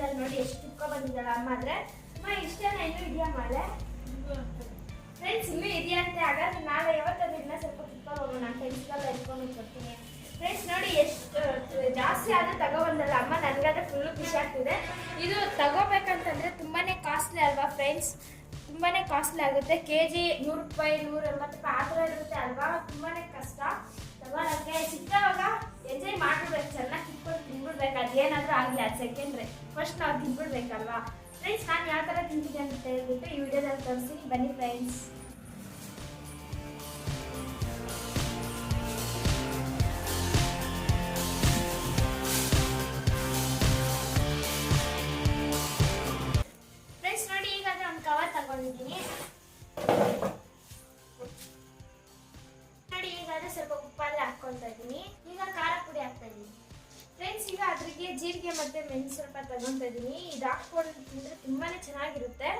ಬಂದಿದ್ದಾಳೆ ನೋಡಿ, ಎಷ್ಟು ತಿಕ್ಕೊ ಬಂದಿದ್ದಾಳೆ ಅಮ್ಮ. ಆದ್ರೆ ಅಮ್ಮ ಇಷ್ಟೇನ ಇನ್ನೂ ಇದೆಯಾ ಮಾಲೆ? ಫ್ರೆಂಡ್ಸ್ ಇನ್ನೂ ಇದೆಯಂತೆ. ಹಾಗಾದ್ರೆ ನಾಳೆ ಯಾವತ್ತಾದ್ರೂ ಇನ್ನೂ ಸ್ವಲ್ಪ ತಿಕ್ಕೊಂಡು ಹೋಗೋಣ. ನಾನು ಫ್ರೆಂಡ್ಸ್ಗೆಲ್ಲ ಇಟ್ಕೊಂಡು ಕೊಡ್ತೀನಿ. ಫ್ರೆಂಡ್ಸ್ ನೋಡಿ ಎಷ್ಟು ಜಾಸ್ತಿ ಆದ್ರೆ ತಗೊಬಂದಲ್ಲ ಅಮ್ಮ. ನನಗಾದ್ರೆ ಫುಲ್ಲು ಖುಷಿ ಆಗ್ತಿದೆ. ಇದು ತಗೋಬೇಕಂತಂದ್ರೆ ತುಂಬಾನೇ ಕಾಸ್ಟ್ಲಿ ಅಲ್ವಾ ಫ್ರೆಂಡ್ಸ್? ತುಂಬಾನೇ ಕಾಸ್ಟ್ಲಿ ಆಗುತ್ತೆ. KG 100 ರೂಪಾಯಿ 180 ರೂಪಾಯಿ ಆ ಥರ ಇರುತ್ತೆ ಅಲ್ವಾ? ತುಂಬಾನೇ ಕಷ್ಟ ತಗೊಳಕ್ಕೆ. ಚಿಕ್ಕವಾಗ ಎಂಜಾಯ್ ಮಾಡಿಬಿಡ್ಬೇಕು, ಚೆನ್ನಾಗಿ ತಿನ್ಕೊಂಡು ತಿನ್ಬಿಡ್ಬೇಕು. ಅದೇನಾದ್ರೂ ಆಗಲಿ, ಅದು ಸೆಕೆಂಡ್ರೆ. ಫಸ್ಟ್ ನಾವು ತಿನ್ಬಿಡ್ಬೇಕಲ್ವಾ ಫ್ರೆಂಡ್ಸ್? ನಾನು ಯಾವ ಥರ ತಿಂತಿದ್ದೆ ಅಂತ ಹೇಳ್ಬಿಟ್ಟು ಈ ವಿಡಿಯೋದಲ್ಲಿ ತೋರಿಸ್ತೀನಿ, ಬನ್ನಿ ಫ್ರೆಂಡ್ಸ್. ಫ್ರೆಂಡ್ಸ್ ನೋಡಿ, ಈಗಾದ್ರೆ ಒಂದು ಕವರ್ ತಗೊಂಡಿದ್ದೀನಿ ನೋಡಿ. ಈಗಾದ್ರೆ ಸ್ವಲ್ಪ ಉಪ್ಪಾದ್ರೆ ಹಾಕ್ಕೊಳ್ತಾ ಇದ್ದೀನಿ. ಈಗ ಖಾರ ಪುಡಿ ಹಾಕ್ತಾ ಇದ್ದೀನಿ ಫ್ರೆಂಡ್ಸ್. ಈಗ ಅದ್ರಿಗೆ ಜೀರಿಗೆ ಮತ್ತೆ ಮೆಣಸು ಸ್ವಲ್ಪ ತಗೊಂತ ಇದ್ದೀನಿ. ಇದು ಹಾಕ್ಕೊಂಡು ತಿಂದ್ರೆ ತುಂಬಾನೇ ಚೆನ್ನಾಗಿರುತ್ತೆ.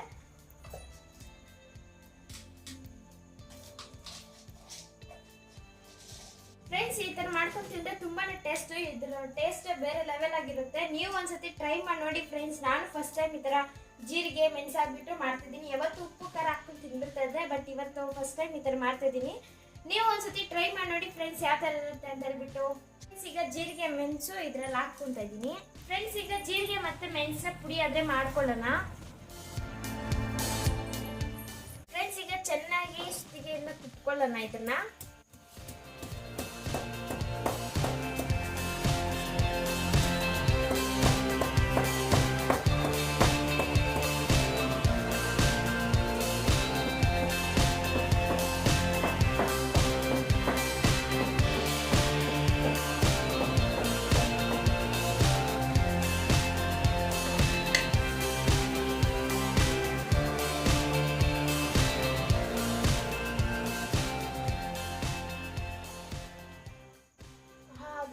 ಫ್ರೆಂಡ್ಸ್ ಈ ತರ ಮಾಡ್ಕೊಂಡು ತಿಂದ್ರೆ ತುಂಬಾನೇ ಟೇಸ್ಟ್, ಇದ್ರ ಟೇಸ್ಟ್ ಬೇರೆ ಲೆವೆಲ್ ಆಗಿರುತ್ತೆ. ನೀವು ಒಂದ್ಸತಿ ಟ್ರೈ ಮಾಡಿ ನೋಡಿ ಫ್ರೆಂಡ್ಸ್. ನಾನು ಫಸ್ಟ್ ಟೈಮ್ ಈ ತರ ಜೀರಿಗೆ ಮೆಣಸು ಹಾಕ್ಬಿಟ್ಟು ಮಾಡ್ತಿದ್ದೀನಿ. ಯಾವತ್ತು ಉಪ್ಪು ಖಾರ ಹಾಕ್ಕೊಂಡು ತಿನ್ಬಿಡ್ತಾ ಇದ್ದೆ, ಬಟ್ ಇವತ್ತು ಫಸ್ಟ್ ಟೈಮ್ ಈ ತರ ಮಾಡ್ತಾ ಇದ್ದೀನಿ. ನೀವು ಒಂದ್ಸತಿ ಟ್ರೈ ಮಾಡಿ ನೋಡಿ ಫ್ರೆಂಡ್ಸ್, ಯಾವ ತರ ಇರುತ್ತೆ ಅಂತ ಹೇಳ್ಬಿಟ್ಟು. ಈಗ ಜೀರಿಗೆ ಮೆಣಸು ಇದ್ರಲ್ಲಿ ಹಾಕ್ಕೊಂತ ಇದ್ದೀನಿ ಫ್ರೆಂಡ್ಸ್. ಈಗ ಜೀರಿಗೆ ಮತ್ತೆ ಮೆಣಸ ಪುಡಿ ಆದ್ರೆ ಮಾಡ್ಕೊಳ್ಳೋಣ ಫ್ರೆಂಡ್ಸ್. ಈಗ ಚೆನ್ನಾಗಿ ಇಷ್ಟಿಗೆ ಎಲ್ಲ ಕುಟ್ಕೊಳ್ಳೋಣ ಇದನ್ನ.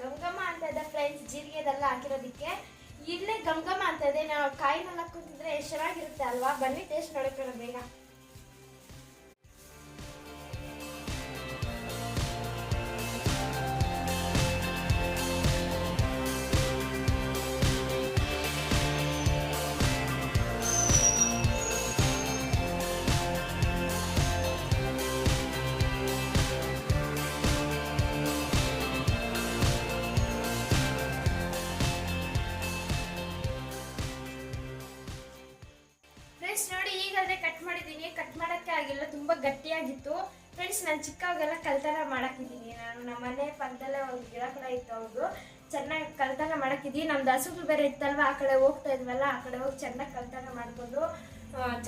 ಗಮಗಮ ಅಂತ ಇದೆ ಫ್ರೆಂಡ್ಸ್, ಜೀರಿಗೆದೆಲ್ಲ ಹಾಕಿರೋದಕ್ಕೆ ಇಲ್ಲೇ ಗಮಗಮ ಅಂತ ಇದೆ. ನಾವು ಕಾಯಿನೆಲ್ಲ ಹಾಕ್ತಿದ್ರೆ ಎಷ್ಟು ಚೆನ್ನಾಗಿರುತ್ತೆ ಅಲ್ವಾ? ಬನ್ನಿ ಟೇಸ್ಟ್ ನೋಡೋಣ ಬೇಗ. ನೋಡಿ ಈಗಾದ್ರೆ ಕಟ್ ಮಾಡಿದ್ದೀನಿ. ಕಟ್ ಮಾಡಕ್ಕೆ ಆಗಿಲ್ಲ, ತುಂಬಾ ಗಟ್ಟಿಯಾಗಿತ್ತು ಫ್ರೆಂಡ್ಸ್. ನಾನು ಚಿಕ್ಕವಾಗೆಲ್ಲ ಕಲ್ತನ ಮಾಡಾಕಿದ್ದೀನಿ. ನಾನು ನಮ್ಮ ಮನೆ ಪಕ್ಕದಲ್ಲೇ ಒಂದು ಗಿಡ ಕೂಡ ಇತ್ತು, ಅವ್ರು ಚೆನ್ನಾಗಿ ಕಲ್ತನ ಮಾಡಾಕಿದ್ದೀನಿ. ನಮ್ದು ಹಸುಗಳು ಬೇರೆ ಇತ್ತಲ್ವ, ಆ ಕಡೆ ಹೋಗ್ತಾ ಇದ್ವಲ್ಲ, ಆ ಕಡೆ ಹೋಗಿ ಚೆನ್ನಾಗಿ ಕಲ್ತನ ಮಾಡ್ಕೊಂಡು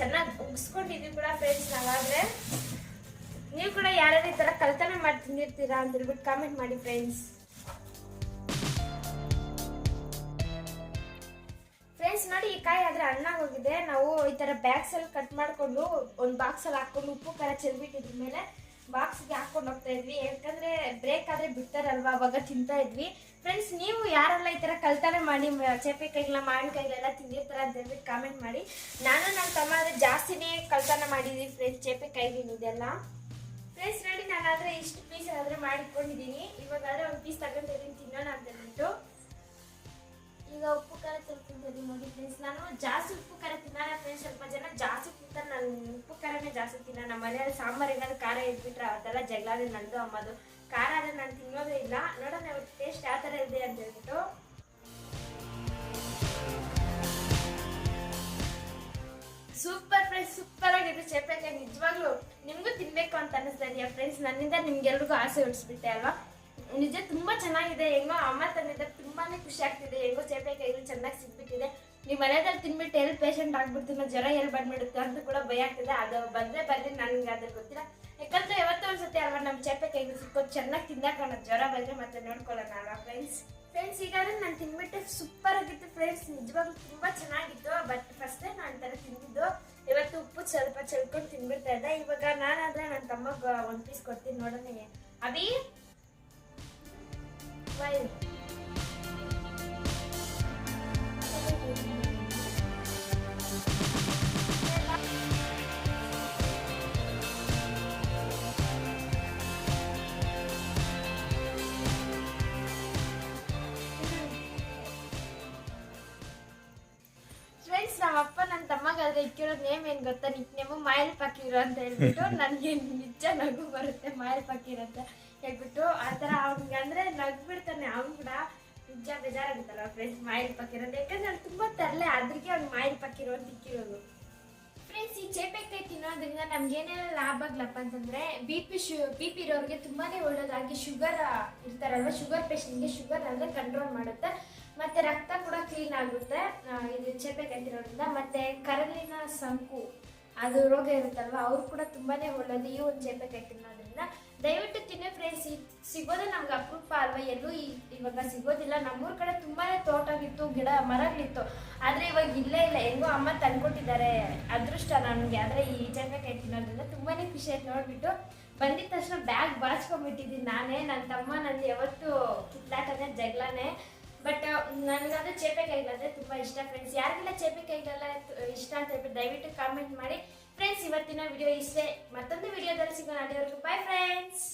ಚೆನ್ನಾಗಿ ಉಗಿಸ್ಕೊಂಡಿದ್ವಿ ಕೂಡ ಫ್ರೆಂಡ್ಸ್. ನಾವಾದ್ರೆ ನೀವು ಕೂಡ ಯಾರ್ಯಾರು ಈ ತರ ಕಲ್ತನ ಮಾಡಿ ತಿಂದಿರ್ತೀರಾ ಅಂತ ಹೇಳ್ಬಿಟ್ಟು ಕಾಮೆಂಟ್ ಮಾಡಿ ಫ್ರೆಂಡ್ಸ್. ಫ್ರೆಂಡ್ಸ್ ನೋಡಿ, ಈ ಕಾಯಿ ಆದ್ರೆ ಹಣ್ಣಾಗೋಗಿದೆ. ನಾವು ಈ ತರ ಬ್ಯಾಗ್ಸ್ ಅಲ್ಲಿ ಕಟ್ ಮಾಡ್ಕೊಂಡು ಒಂದು ಬಾಕ್ಸ್ ಅಲ್ಲಿ ಹಾಕೊಂಡು ಉಪ್ಪು ಖಾರ ಚೆಲ್ಬಿಟ್ಟಿದ್ರ ಮೇಲೆ ಬಾಕ್ಸ್ಗೆ ಹಾಕೊಂಡು ಹೋಗ್ತಾ ಇದ್ವಿ. ಯಾಕಂದ್ರೆ ಬ್ರೇಕ್ ಆದ್ರೆ ಬಿಡ್ತಾರಲ್ವಾ, ಅವಾಗ ತಿಂತಾ ಇದ್ವಿ ಫ್ರೆಂಡ್ಸ್. ನೀವು ಯಾರೆಲ್ಲ ಈ ತರ ಕಲ್ತಾನೆ ಮಾಡಿ ಚೇಪೆಕಾಯಿಗೆಲ್ಲ ಮಾವಿನಕಾಯಿಗೆಲ್ಲ ತಿಂದಿರ್ತಾರ ಅಂತ ಹೇಳ್ಬಿಟ್ಟು ಕಾಮೆಂಟ್ ಮಾಡಿ. ನಾನು ನನ್ನ ತಮ್ಮ ಆದ್ರೆ ಜಾಸ್ತಿನೇ ಕಲ್ತಾನ ಮಾಡಿದ್ವಿ ಫ್ರೆಂಡ್ಸ್, ಚೇಪೆಕಾಯಿಗಿದೆಲ್ಲ ಫ್ರೆಂಡ್ಸ್. ನೋಡಿ ನಾನಾದ್ರೆ ಇಷ್ಟು ಪೀಸ್ ಆದ್ರೆ ಮಾಡಿಕೊಂಡಿದ್ದೀನಿ. ಇವಾಗಾದ್ರೆ ಒಂದು ಪೀಸ್ ತಗೊಂತ ಇದೀನಿ ತಿನ್ನೋಣ ಅಂತ ಹೇಳ್ಬಿಟ್ಟು. ಈಗ ಉಪ್ಪು ಖಾರ ತಿಳ್ಕೊಂತೀನಿ ನೋಡಿ ಫ್ರೆಂಡ್ಸ್. ನಾನು ಜಾಸ್ತಿ ಉಪ್ಪು ಖಾರ ತಿನ್ನಲ್ಲ ಫ್ರೆಂಡ್ಸ್. ಸ್ವಲ್ಪ ಜನ ಜಾಸ್ತಿ ತಿಂತಾರೆ, ನಾನು ಉಪ್ಪು ಖಾರನೇ ಜಾಸ್ತಿ ತಿನ್ನ. ನಮ್ಮ ಮನೆಯಲ್ಲಿ ಸಾಂಬಾರು ಏನಾದ್ರು ಖಾರ ಇಟ್ಬಿಟ್ರೆ ಅದೆಲ್ಲ ಜಗಳಾದ್ರೆ ನಂದು ಅಮ್ಮದು. ಖಾರ ಆದ್ರೆ ನಾನು ತಿನ್ನೋದೇ ಇಲ್ಲ. ನೋಡೋಣ ಇವತ್ತು ಟೇಸ್ಟ್ ಯಾವ ಥರ ಇದೆ ಅಂತ ಹೇಳ್ಬಿಟ್ಟು. ಸೂಪರ್ ಫ್ರೆಂಡ್ಸ್, ಸೂಪರ್ ಆಗಿದೆ ಚೇಪೆಕಾಯಿ. ನಿಜವಾಗ್ಲೂ ನಿಮ್ಗೂ ತಿನ್ಬೇಕು ಅಂತ ಅನಿಸ್ತಾ ಇದೆಯಾ ಫ್ರೆಂಡ್ಸ್? ನನ್ನಿಂದ ನಿಮ್ಗೆಲ್ರಿಗೂ ಆಸೆ ಉಳಿಸ್ಬಿಟ್ಟೆ ಅಲ್ವಾ? ನಿಜ ತುಂಬಾ ಚೆನ್ನಾಗಿದೆ. ಹೆಂಗೋ ಅಮ್ಮ ತಂದಿದ್ದ ತುಂಬಾನೇ ಖುಷಿ ಆಗ್ತಿದೆ. ಹೆಂಗೋ ಚೇಪೆಕಾಯಿಗಳು ಚೆನ್ನಾಗಿ ಸಿಗ್ಬಿಟ್ಟಿದೆ. ನೀವು ಮನೆಯಲ್ಲಿ ತಿನ್ಬಿಟ್ಟು ಎಲ್ಲಿ ಪೇಷಂಟ್ ಆಗ್ಬಿಡ್ತೀನೋ, ಜ್ವರ ಎಲ್ಲಿ ಬಂದ್ಬಿಡುತ್ತೆ ಅಂತ ಕೂಡ ಭಯ ಆಗ್ತಿದೆ. ಅದು ಬಂದ್ರೆ ಬರ್ಲಿ, ನನ್ಗೆ ಅದ್ರ ಗೊತ್ತಿಲ್ಲ. ಯಾಕಂದ್ರೆ ಯಾವತ್ತೋ ಒಂದ್ಸತಿ ಅಲ್ವಾ ನಮ್ಮ ಚೇಪೆಕಾಯಿಗಳು ಸಿಕ್ಕೋದು, ಚೆನ್ನಾಗಿ ತಿನ್ನೋಣ. ಜ್ವರ ಬಂದ್ರೆ ಮತ್ತೆ ನೋಡ್ಕೊಳ್ಳೋಣ ಅಲ್ವಾ ಫ್ರೆಂಡ್ಸ್. ಈಗಾದ್ರೆ ನಾನು ತಿನ್ಬಿಟ್ಟು ಸೂಪರ್ ಆಗಿತ್ತು ಫ್ರೆಂಡ್ಸ್. ನಿಜವಾಗ್ಲೂ ತುಂಬಾ ಚೆನ್ನಾಗಿತ್ತು. ಬಟ್ ಫಸ್ಟ್ ಟೈಮ್ ನಾನು ತರ ತಿಂದಿದ್ದು. ಇವತ್ತು ಉಪ್ಪು ಸ್ವಲ್ಪ ಚೆಲ್ಕೊಂಡು ತಿನ್ಬಿಡ್ತಾ ಇದ್ದೆ. ಇವಾಗ ನಾನಾದ್ರೆ ನನ್ನ ತಮ್ಮಗ ಒಂದು ಪೀಸ್ ಕೊಡ್ತೀನಿ, ನೋಡೋಣ. ಅಭಿ ಬಾಯ್. ಇಕ್ಕಿರೋದು ನೇಮ್ ಏನು ಗೊತ್ತಾ, ನಿಕ್ ನೇಮು ಮಾಯಲ್ ಪಕೀರು ಅಂತ ಹೇಳ್ಬಿಟ್ಟು ನನಗೆ ನಿಜ ನಗು ಬರುತ್ತೆ, ಮಾಯಲ್ ಪಕೀರ್ ಅಂತ ಹೇಳ್ಬಿಟ್ಟು. ಆ ಥರ ಅವ್ನಿಗೆ ಅಂದರೆ ನಗ್ಬಿಡ್ತಾನೆ. ಅವ್ನು ಕೂಡ ನಿಜ ಬೇಜಾರಾಗುತ್ತಲ್ಲ ಫ್ರೆಂಡ್ಸ್ ಮಾಯಲ್ ಪಕೀರ್ ಅಂತ, ಯಾಕಂದ್ರೆ ನಾನು ತುಂಬ ತರಲೆ, ಅದಕ್ಕೆ ಅವ್ನು ಮಾಯಲ್ ಪಕೀರು ಅಂತ ಇಕ್ಕಿರೋದು. ಫ್ರೆಂಡ್ಸ್, ಈ ಚೇಪೆಕಾಯಿ ತಿನ್ನೋದ್ರಿಂದ ನಮ್ಗೆ ಏನೆಲ್ಲ ಲಾಭಗಳಪ್ಪ ಅಂತಂದರೆ ಬಿ ಪಿ ಇರೋರಿಗೆ ತುಂಬಾ ಒಳ್ಳೆಯದಾಗಿ, ಶುಗರ್ ಇರ್ತಾರಲ್ವ, ಶುಗರ್ ಪೇಷಂಟ್ಗೆ ಶುಗರ್ ಅಂದರೆ ಕಂಟ್ರೋಲ್ ಮಾಡುತ್ತೆ, ಮತ್ತು ರಕ್ತ ಕೂಡ ಕ್ಲೀನ್ ಆಗುತ್ತೆ ಇದು ಚೇಪೆಕಾಯಿ ತಿನ್ನೋದ್ರಿಂದ. ಮತ್ತು ಕರಳಿನ ಸಂಕು ಅದು ರೋಗ ಇರುತ್ತಲ್ವ, ಅವ್ರು ಕೂಡ ತುಂಬಾ ಒಳ್ಳೆಯದು ಈ ಒಂದು ಚೇಪೆಕಾಯಿ ತಿನ್ನೋದ್ರಿಂದ. ದಯವಿಟ್ಟು ತಿನ್ನಿ ಫ್ರೆಂಡ್ಸ್. ಸಿಗೋದು ನಮ್ಗೆ ಅಪರೂಪ ಅಲ್ವಾ, ಎಲ್ಲೂ ಇವಾಗ ಸಿಗೋದಿಲ್ಲ. ನಮ್ಮೂರ ಕಡೆ ತುಂಬಾ ತೋಟವಿತ್ತು, ಗಿಡ ಮರಗಳಿತ್ತು, ಆದರೆ ಇವಾಗ ಇಲ್ಲೇ ಇಲ್ಲ. ಹೆಂಗೋ ಅಮ್ಮ ತಂದ್ಕೊಟ್ಟಿದ್ದಾರೆ, ಅದೃಷ್ಟ ನನಗೆ. ಆದರೆ ಈ ಚೇಪೆಕಾಯಿ ತಿನ್ನೋದ್ರಿಂದ ತುಂಬಾ ಖುಷಿ ಆಯ್ತು ನೋಡಿಬಿಟ್ಟು. ಬಂದಿದ ತಕ್ಷಣ ಬ್ಯಾಗ್ ಬಾಚ್ಕೊಂಡ್ಬಿಟ್ಟಿದ್ದೀನಿ ನಾನೇ. ನನ್ನ ತಮ್ಮ ನಂದು ಯಾವತ್ತು ಕಿತ್ಲಾಟನೇ ಜಗಳನೇ. ಬಟ್ ನನಗಾದ್ರೆ ಚೇಪೆಕಾಯಿಗಳಂದರೆ ತುಂಬ ಇಷ್ಟ ಫ್ರೆಂಡ್ಸ್. ಯಾರಿಗೆಲ್ಲ ಚೇಪೆಕಾಯಿಗಳೆಲ್ಲ ಇಷ್ಟ ಅಂತ ಹೇಳ್ಬಿಟ್ಟು ದಯವಿಟ್ಟು ಕಾಮೆಂಟ್ ಮಾಡಿ ಫ್ರೆಂಡ್ಸ್. ಇವತ್ತಿನ ವಿಡಿಯೋ ಇಷ್ಟೇ, ಮತ್ತೊಂದು ವಿಡಿಯೋದಲ್ಲಿ ಸಿಗೋಣ. ಅಲ್ಲಿವರೆಗೂ ಬಾಯ್ ಫ್ರೆಂಡ್ಸ್.